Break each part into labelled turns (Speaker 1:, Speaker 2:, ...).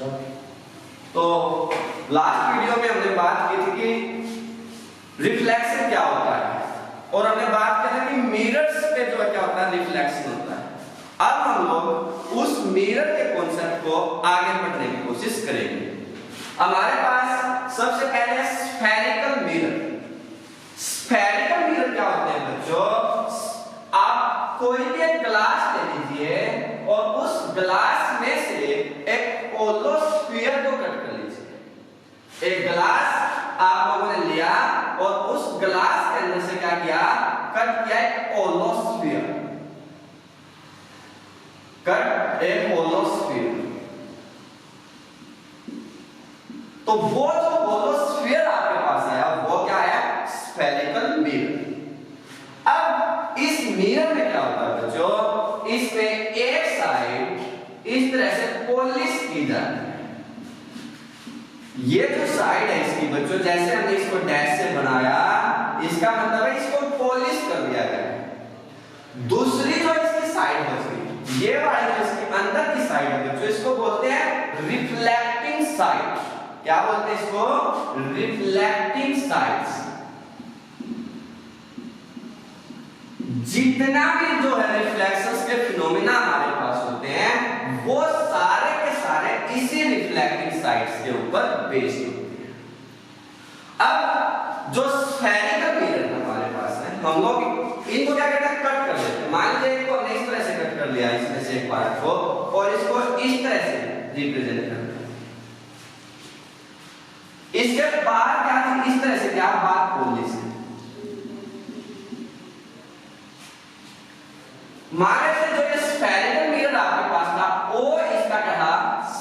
Speaker 1: तो last video में हमने बात की थी कि रिफ्लेक्शन क्या होता है और हमने बात की थी कि मिरर्स पे जो क्या होता है रिफ्लेक्शन होता है। अब हम लोग उस मिरर के कॉन्सेप्ट को आगे बढ़ने की कोशिश करेंगे। हमारे पास सबसे पहले स्फेरिकल मिरर। स्फेरिकल मिरर क्या होते हैं बच्चों? आप कोई भी एक ग्लास ले लीजिए और उस ग्लास में से एक ओलो स्फीयर को कट कर लीजिए। एक ग्लास आप लोगों ने लिया और उस ग्लास के अंदर से क्या किया? कट किया एक ओलो स्फीयर। कट एक ओलो स्फीयर। तो वो जो ओलो स्फीयर आपके पास आया वो क्या है? Spherical mirror. अब इस मिरर में क्या होता है बच्चों? इसमें एक साइड इस तरह से पॉलिश की जाती है। ये जो साइड है इसकी बच्चों, जैसे हमने इसको डैश से बनाया, इसका मतलब है इसको पॉलिश कर दिया गया। दूसरी जो इसकी साइड बची, ये वाली जो इसके अंदर की साइड है बच्चों, इसको बोलते हैं रिफ्लेक्टिंग साइड। क्या बोलते हैं इसको? Reflecting sides. जितना भी जो है रिफ्लेक्शंस के फिनोमेना हमारे पास होते हैं वो सारे के सारे इसी रिफ्लेक्टिंग साइड्स के ऊपर बेस्ड होते हैं। अब जो स्फेरिकल मिरर हमारे पास है, हम लोग इनको क्या कहते हैं? कट कर लेते हैं। मान लीजिए इनको हमने इस तरह से कट कर लिया, इसमें से एक पार्ट को, और इसको इस तरह से रिप्रेजेंट कर दिया। इसके बाद क्या थी? इस तरह से क्या बात बोलने से मान लेते जो ये स्फेरिकल मिरर आपके पास था, ओ इसका क्या था?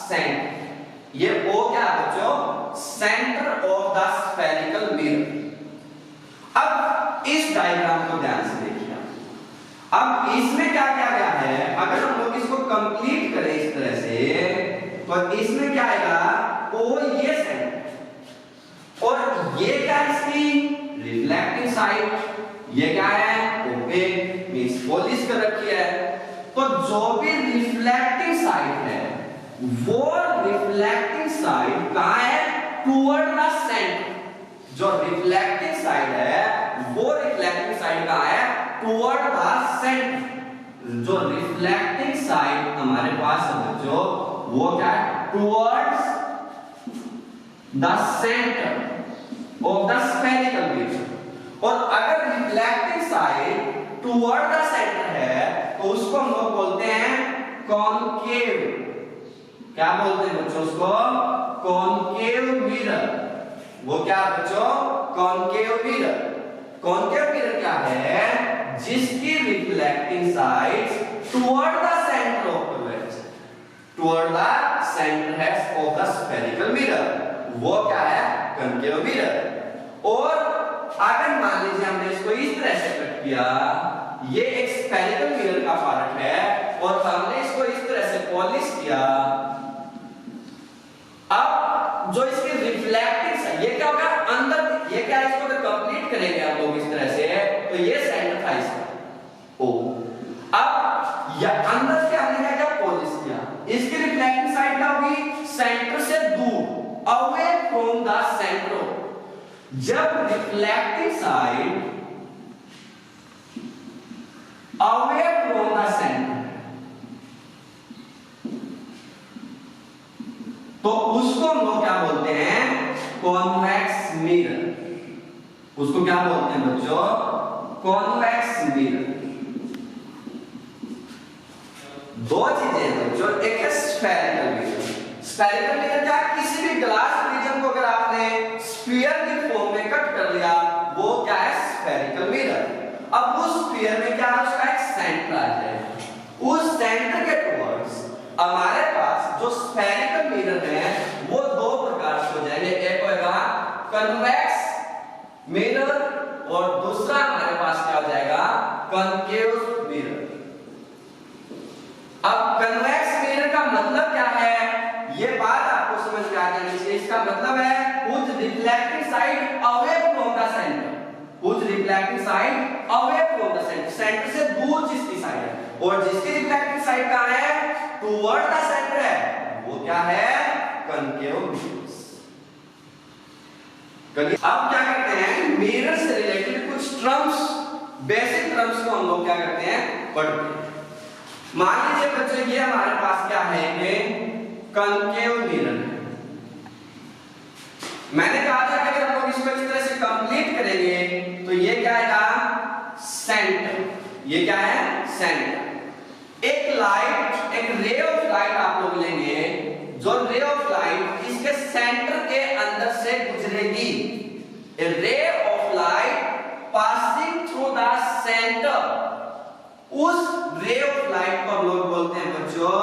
Speaker 1: सेंटर। ये ओ क्या है बच्चों? Centre of the spherical mirror. अब इस डायग्राम को ध्यान से देखिए। अब इसमें क्या क्या गया है? अगर हम लोग इसको कंप्लीट करें इस तरह से, तो इसमें क्या आएगा? ओ ये सेंटर, और ये क्या इसकी रिफ्लेक्टिंग साइड, ये क्या है? ओपेक मींस पॉलिश कर रखी है। तो जो भी रिफ्लेक्टिंग साइड है वो रिफ्लेक्टिंग साइड कहां है? Toward the centre. जो रिफ्लेक्टिंग साइड है वो रिफ्लेक्टिंग साइड कहां है? Toward the centre. जो रिफ्लेक्टिंग साइड हमारे पास है बच्चों वो क्या है? Towards the centre of the spherical mirror. और अगर reflecting side toward the centre है तो उसको हम लोग बोलते हैं कॉनकेव। क्या बोलते हैं बच्चों उसको? Concave mirror. वो क्या बच्चों? Concave mirror. कॉनकेव मिरर क्या है? जिसकी reflecting side toward the centre of the ways, toward the centre है ऑफ द स्फेरिकल मिरर, वो क्या है? Concave mirror. और अगर मान लीजिए हमने इसको इस तरह से कट किया, ये एक स्फेरिकल मिरर का पार्ट है और हमने इसको इस तरह से पॉलिश किया। अब जो इसकी रिफ्लेक्टिंग साइड, ये क्या होगा? अंदर, ये क्या है? इसको अगर कंप्लीट करेंगे हम लोग इस तरह से, तो ये सेंटर था इसका ओ। अब या अंदर से हमने क्या क्या पॉलिश किया, इसकी रिफ्लेक्टिंग साइड क्या होगी? सेंटर से दूर, अवे फ्रॉम द सेंटर। जब reflecting side away from the centre, तो उसको हम लोग क्या बोलते हैं? Convex mirror. उसको क्या बोलते हैं बच्चों? Convex mirror. दो चीजें हैं बच्चों, एक है स्फेरिकल मिरर। स्फेरिकल मिरर क्या? किसी भी ग्लास रीजन को अगर आपने स्फीयर की फॉर्म में कट कर लिया, वो क्या है? Spherical mirror. अब उस स्फीयर में क्या है? उसका एक सेंटर आ जाएगा। उस सेंटर के टुवर्ड्स हमारे पास जो स्फेरिकल मिरर है वो दो प्रकार से हो जाएंगे। एक होगा कन्वेक्स मिरर और दूसरा हमारे पास क्या हो जाएगा? Concave mirror. अब कन्वेक्स मिरर का मतलब क्या है? ये बात आपको समझ में आ जानी चाहिए। इसका मतलब है whose reflecting side away from the center, whose reflecting side away from the center, centre से दूर जिसकी साइड है, और जिसकी रिफ्लेक्टिंग साइड कहां है? टुवर्ड द सेंटर है, वो क्या है? Concave mirrors. अब क्या करते हैं, मिरर से रिलेटेड कुछ टर्म्स, बेसिक टर्म्स को हम लोग क्या करते हैं, पढ़ते हैं। मान लीजिए बच्चों ये हमारे पास क्या है कि कनकेव मिरर है। मैंने कहा था कि अगर हम लोग इसको इस तरह से कंप्लीट करेंगे तो ये क्या आएगा, सेंटर। ये क्या है, सेंटर। एक लाइट, एक रे ऑफ लाइट आप लोग लेंगे, जो रे ऑफ लाइट इसके सेंटर के अंदर से गुजरेगी। A ray of light passing through the centre, उस रे ऑफ लाइट को हम लोग बोलते हैं बच्चों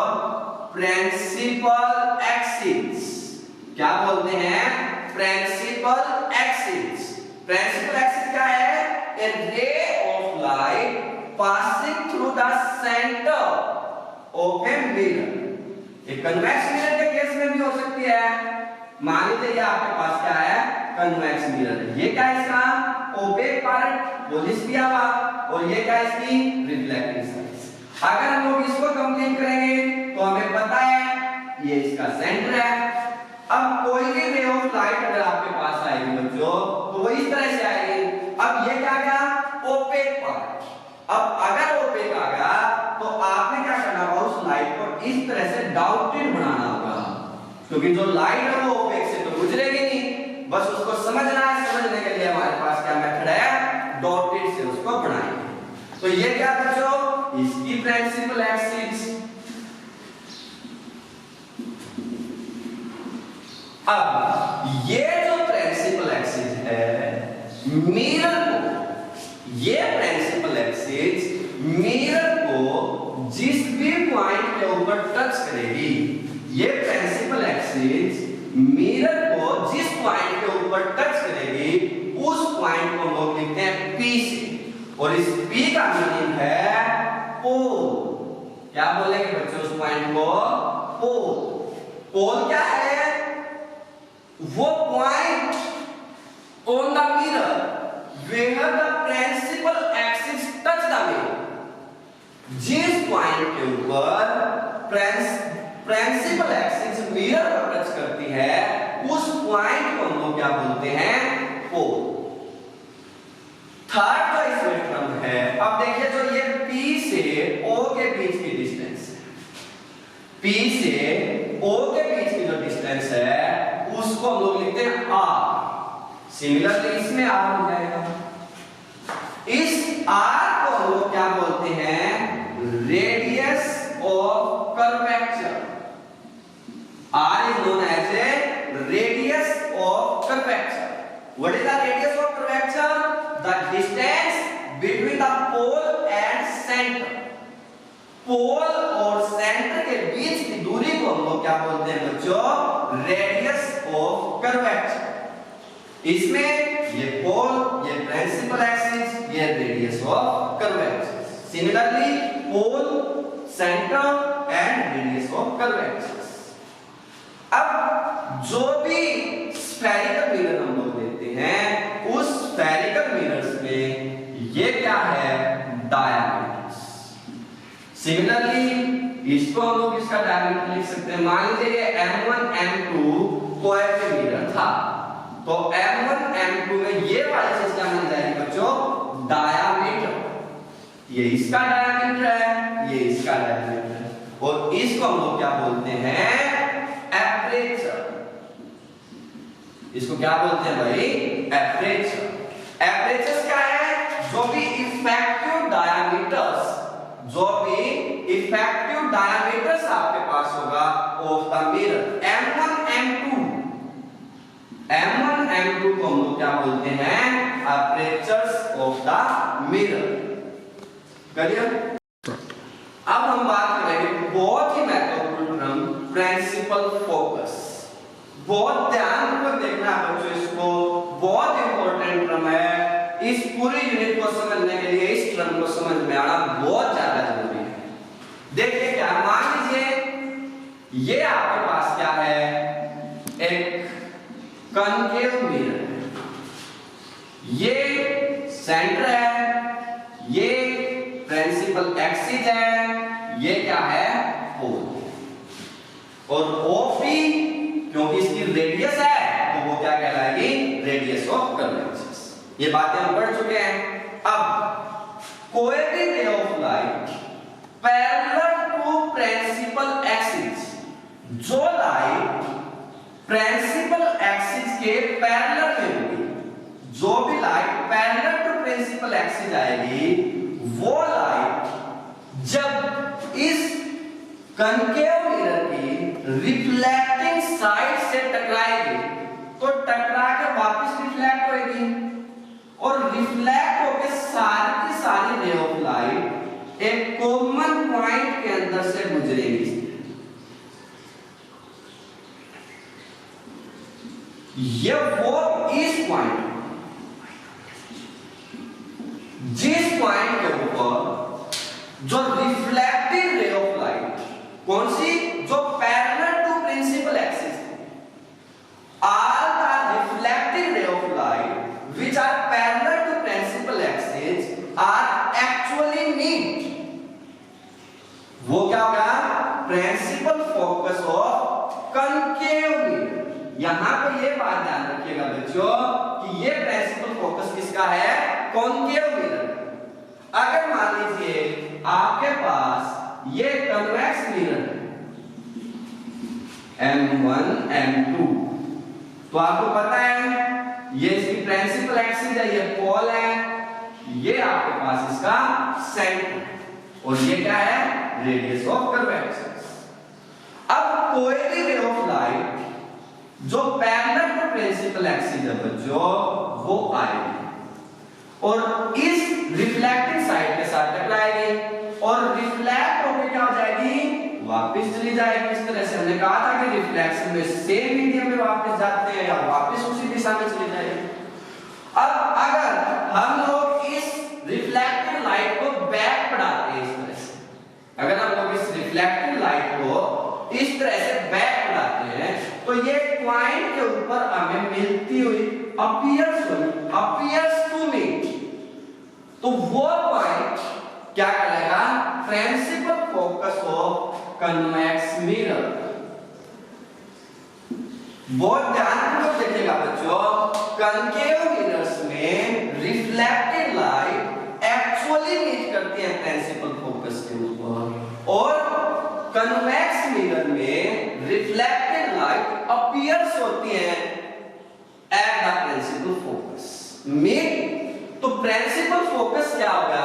Speaker 1: प्रिंसिपल एक्सिस। क्या बोलते हैं, प्रिंसिपल एक्सिस। प्रिंसिपल एक्सिस क्या है, a ray of light passing through the centre of a mirror. एक कन्वेक्स मिरर के केस में भी हो सकती है। मान लीजिए आपके पास क्या है, कन्वेक्स मिरर। ये क्या है, इसका ओपेक पार्ट पॉलिश किया हुआ, और ये क्या है, इसकी रिफ्लेक्टिंग सरफेस। अगर हम लोग इसको कंप्लीट करेंगे तो हमें पता है ये इसका सेंटर है। अब कोई भी रे ऑफ लाइट अगर आपके पास आएगी बच्चों तो वो इस तरह से आएगी। अब ये क्या गया, ओपेक पार्ट। अब अगर ओपेक आ गया तो आपने क्या करना होगा, उस लाइट को इस तरह से डाउटेड बनाना होगा, क्योंकि जो लाइट है वो ओपेक से तो गुजरेगी नहीं। बस उसको समझना है, समझने के लिए हमारे पास क्या मेथड है, डॉटेड से उसको बनाएंगे। तो ये क्या बच्चों, इसकी प्रिंसिपल एक्सिस। अब ये जो प्रिंसिपल एक्सिस है मिरर को, ये प्रिंसिपल एक्सिस मिरर को जिस भी पॉइंट के ऊपर टच करेगी, ये प्रिंसिपल एक्सिस मिरर को जिस पॉइंट के ऊपर टच करेगी उस पॉइंट को हम लोग लिखते हैं P से, और इस P का मीनिंग है पोल। क्या बोलेंगे बच्चों उस पॉइंट को, पोल। पोल क्या है, वो point on the mirror where the principal axis touch the mirror. जिस पॉइंट के ऊपर प्रिंसिपल एक्सिस मिरर पर टच करती है उस पॉइंट को हम लोग क्या बोलते हैं, पोल। थर्ड जो इसमें टर्म है, अब देखिए जो ये P से O के बीच की डिस्टेंस है, P से O के बीच की जो डिस्टेंस है उसको हम लोग लिखते हैं R। सिमिलरली इसमें R हो जाएगा। इस R को हम लोग क्या बोलते हैं, radius of curvature. R is known as a radius of curvature. What is the radius of curvature? The distance between the pole and center. पोल और सेंटर के बीच की दूरी को हम लोग क्या बोलते हैं बच्चों, रेडियस ऑफ कर्वेचर। इसमें ये पोल, ये प्रिंसिपल एक्सिस, ये radius of curvature. Similarly pole, centre and radius of curvature. अब जो भी स्फेरिकल मिरर हम लोग लेते हैं उस स्फेरिकल मिरर्स में ये क्या है, डायमीटर्स। सिमिलरली इसको हम लोग इसका डायमीटर लिख सकते हैं। मान लीजिए ये M1 M2 कोई भी मिरर था, तो M1 M2 में ये वाली चीज क्या मिल जाएगी बच्चों, डायमीटर। ये इसका डायमीटर है, ये इसका डायमीटर है, और इसको हम लोग क्या बोलते हैं, एपरेचर। इसको क्या बोलते हैं भाई, एपरेचर। एपरेचर क्या है, जो भी इफेक्टिव डायमीटर्स, जो भी इफेक्टिव डायमीटर्स आपके पास होगा of the mirror, M1 M2 को हम लोग क्या बोलते हैं, एपरेचर्स ऑफ द मिरर। क्लियर? अब हम बात करेंगे बहुत ही महत्वपूर्ण टर्म, प्रिंसिपल फोकस। बहुत ध्यानपूर्वक देखना है बच्चों इसको, बहुत इंपॉर्टेंट टर्म है। इस पूरी यूनिट को समझने के लिए इस टर्म को समझ में आना बहुत ज्यादा जरूरी है। देखिए क्या, मान लीजिए ये आपके पास क्या है, एक कनकेव मिरर, ये सेंटर है, ये प्रिंसिपल एक्सिस है, ये क्या है, पोल। और OP क्योंकि इसकी रेडियस है तो वो क्या कहलाएगी, रेडियस ऑफ कन्वेक्सिस। ये बातें हम पढ़ चुके हैं। अब कोई भी ray of light parallel to principal axis, जो लाइट प्रिंसिपल एक्सिस के पैरेलल में होगी, जो भी light parallel to principal axis आएगी, वो लाइट जब इस कनकेव मिरर की रिफ्लेक्टिंग साइड से टकराएगी तो टकरा के वापस रिफ्लेक्ट होगी, और रिफ्लेक्ट होकर सारी की सारी रे ऑफ लाइट एक कॉमन पॉइंट के अंदर से गुजरेगी। ये वो इस पॉइंट, जिस पॉइंट के ऊपर जो रिफ्लेक्टिव रे ऑफ लाइट, कौन सी, जो parallel to principal axis, all the reflecting ray of light which are parallel to principal axis are actually meet, वो क्या होगा, principal focus of concave mirror. यहां पे ये बात ध्यान रखिएगा बच्चों कि ये प्रिंसिपल फोकस किसका है, कॉन्केव मिरर। अगर मान लीजिए आपके पास ये कन्वेक्स मिरर है M1 M2, तो आपको पता है ये इसकी प्रिंसिपल एक्सिस है, ये पोल है, ये आपके पास इसका सेंटर, और ये क्या है, रेडियस ऑफ कन्वेक्सिस। अब कोई भी रे ऑफ लाइट जो पैरेलल टू प्रिंसिपल एक्सिस है बच्चों, वो आएगी और इस रिफ्लेक्टिंग साइड के साथ टकराएगी और रिफ्लेक्ट होकर क्या हो जाएगी, वापस चली जाएगी। इस तरह से हमने कहा था कि रिफ्लेक्शन में सेम मीडियम में वापस जाते हैं या वापस उसी दिशा में चली जाएगी। अब अगर हम लोग इस रिफ्लेक्टिव लाइट को बैक पढ़ाते हैं, इस तरह से अगर हम लोग इस रिफ्लेक्टिव लाइट को इस तरह से बैक पढ़ाते हैं तो ये पॉइंट के ऊपर हमें मिलती हुई अपीयर्स टू मी, तो वो पॉइंट क्या कहलाएगा, principal focus of convex mirror. बहुत ध्यानपूर्वक देखिएगा बच्चों, कनकेव मिरर्स में रिफ्लेक्टेड लाइट एक्चुअली मीट करती है प्रिंसिपल फोकस के ऊपर, और कन्वेक्स मिरर में रिफ्लेक्टेड लाइट अपीयर्स होती है at the principal focus. Meet तो प्रिंसिपल फोकस क्या होगा,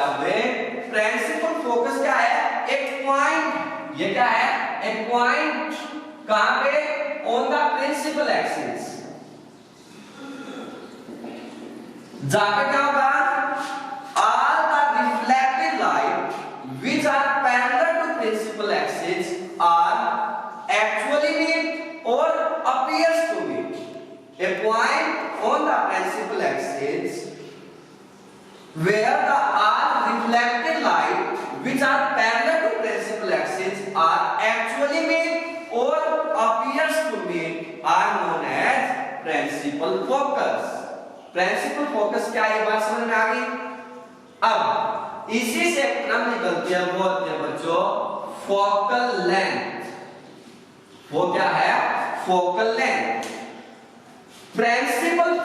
Speaker 1: प्रिंसिपल फोकस क्या है, एक पॉइंट, ये क्या है, एक पॉइंट, कहां पे, ऑन द प्रिंसिपल एक्सिस। जाकर क्या होगा, all the reflected light which are parallel to principal axis are actually meet or appears to meet a point on the principal axis where the all reflected light which are parallel to principal axis are actually meet or appears to meet are known as principal focus। Principal focus क्या है, ये बात समझ में आ गई। अब इसी से क्रम निकलती है, वो होती है बच्चों फोकल लेंथ। वो क्या है, focal length. Principal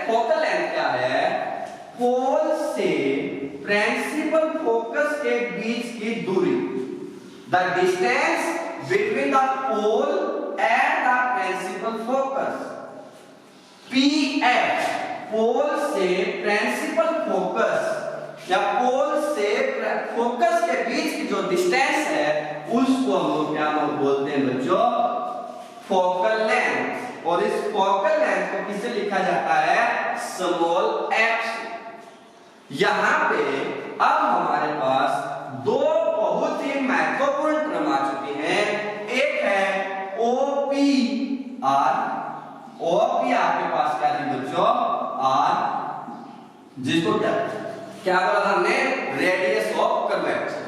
Speaker 1: focal length क्या है, पोल से प्रिंसिपल फोकस के बीच की दूरी, the distance between the pole and the principal focus. PF, pole से प्रिंसिपल फोकस या पोल से फोकस के बीच की जो डिस्टेंस है उसको हम लोग क्या बोलते हैं बच्चों, फोकल लेंथ। और इस फोकल लेंथ को किससे लिखा जाता है, स्मॉल f। यहां पे अब हमारे पास दो बहुत ही महत्वपूर्ण टर्म आ चुकी हैं। एक है OPR, OP आपके पास क्या थी बच्चों, R, जिसको क्या बोला था हमने, रेडियस ऑफ कर्वेचर।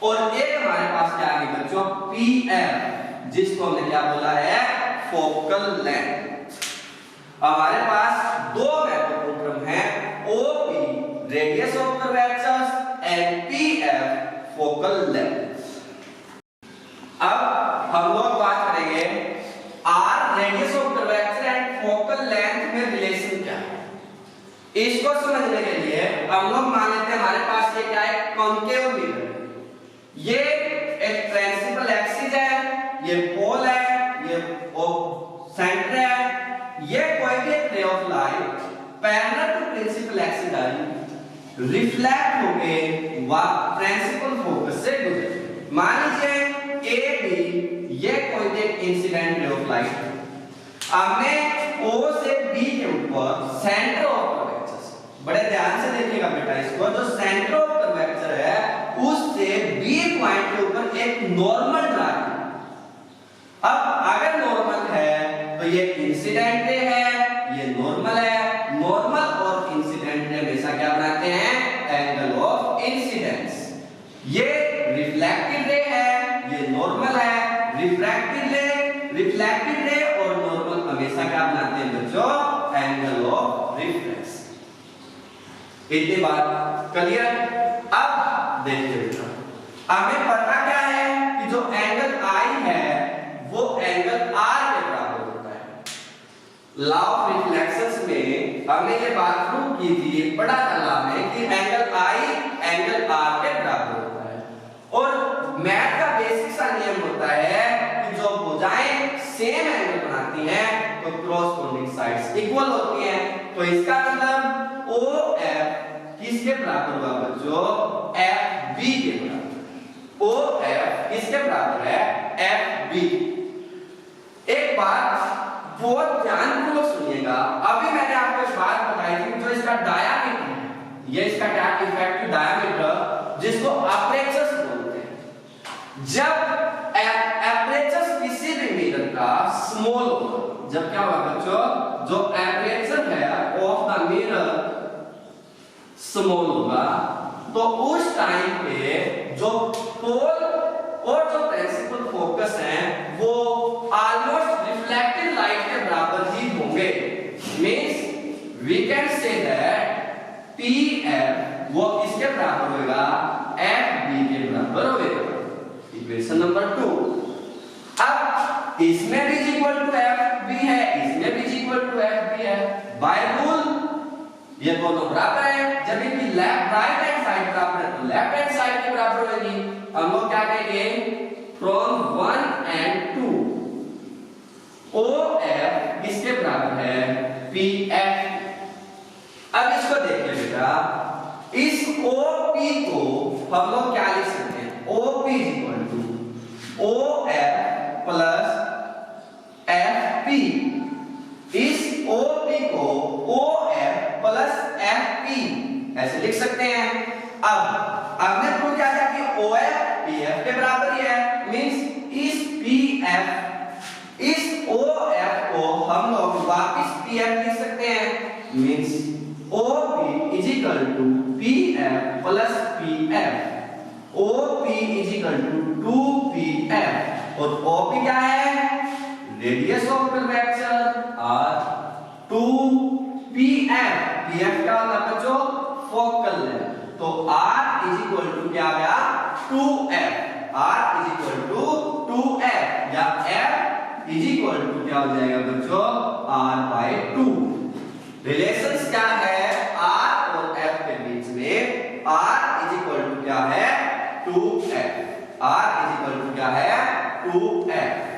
Speaker 1: और एक हमारे पास क्या आ गई बच्चों, PM, जिसको हमने क्या बोला है, फोकल लेंथ। हमारे पास दो महत्वपूर्ण टर्म हैं, OP radius of curvature and PF focal length. अब हम लोग बात करेंगे इसको समझने के लिए हम लोग मान लेते हैं हमारे पास ये क्या है, कॉन्केव मिरर। ये एक प्रिंसिपल एक्सिस है, ये पोल है, ये सेंटर है। ये कोई भी एक ray of light parallel to principal axis आई रिफ्लेक्ट होके प्रिंसिपल फोकस से गुजरे। मान लीजिए ए बी ये कोई भी एक इंसिडेंट रे ऑफ लाइट हमने ओ से बी के ऊपर सेंटर ऑफ कर्वेचर, बड़े ध्यान से देखिएगा बेटा इसको, जो सेंटर ऑफ कर्वेचर है उससे बी पॉइंट के ऊपर एक नॉर्मल ड्रा किया। अब अगर नॉर्मल है तो ये इंसिडेंट रे है, ये नॉर्मल है। नॉर्मल और इंसिडेंट रे हमेशा क्या बनाते हैं, एंगल ऑफ इंसिडेंस। ये रिफ्लेक्टेड रे है, ये नॉर्मल है। रिफ्रैक्टेड रे और नॉर्मल हमेशा क्या बनाते हैं बच्चों, एंगल ऑफ रिफ्लेक्स। इतनी बात क्लियर। अब देखिए बेटा, हमें पता क्या है कि जो एंगल आई है वो एंगल आर के बराबर होता है। लॉ ऑफ रिफ्लेक्शंस में हमने ये बात प्रूव की थी, पढ़ा था लॉ में कि एंगल आई एंगल आर के बराबर होता है। और मैथ का बेसिक सा नियम होता है कि जो भुजाएं सेम एंगल बनाती हैं तो क्रॉसपोंडिंग साइड्स इक्वल होती हैं। तो इसका मतलब ओ एफ किसके बराबर हुआ बच्चों, एफ बी के बराबर। ओ एफ किसके बराबर है, एफ बी। एक बात बहुत ध्यानपूर्वक सुनिएगा, अभी मैंने आपको एक बात बताई थी, जो इसका डायामीटर है, ये इसका क्या इफेक्टिव डायामीटर जिसको अपर्चर्स बोलते हैं। जब अपर्चर्स किसी भी मिरर का स्मॉल होगा, जब क्या होगा बच्चों, जो अपर्चर है ऑफ द मिरर स्मॉल होगा, तो उस टाइम पे जो पोल और जो प्रिंसिपल फोकस है वो ऑलमोस्ट रिफ्लेक्टेड लाइट के बराबर ही होंगे। Means we can say that PF वो इसके बराबर होगा, एफ बी के बराबर होगा। Equation number 2। अब इसमें भी इक्वल टू एफ बी है, इसमें भी इक्वल टू एफ बी है। बाय रूल ये दोनों बराबर है। जब इनकी लेफ्ट राइट हैंड साइड बराबर है तो लेफ्ट हैंड साइड के बराबर होगी। हम लोग क्या कहेंगे, फ्रॉम 1 and 2 ओ एफ किसके बराबर है, पी एफ। अब इसको देखिए बेटा, इस ओ पी को हम लोग क्या लिख सकते हैं, O P equal to O F plus F P. इस ओ पी को O F plus F P ऐसे लिख सकते हैं। अब हमने प्रूव किया था कि ओ एफ पी एफ के बराबर ही है। मींस इस पी एफ, इस ओ एफ को हम लोग वापस पी एफ लिख सकते हैं। Means O P is equal to P F plus P F. O P is equal to 2pf और ओ पी क्या है, रेडियस ऑफ कर्वेचर और 2pf। pf क्या होता है बच्चों, फोकल लेंथ। तो r इज इक्वल टू क्या आ गया, 2f। r is equal to 2f या f इज इक्वल टू क्या हो जाएगा बच्चों, r बाय 2। रिलेशंस क्या है r और f के बीच में, r इज इक्वल टू क्या है, 2f। r is equal to क्या है, 2f।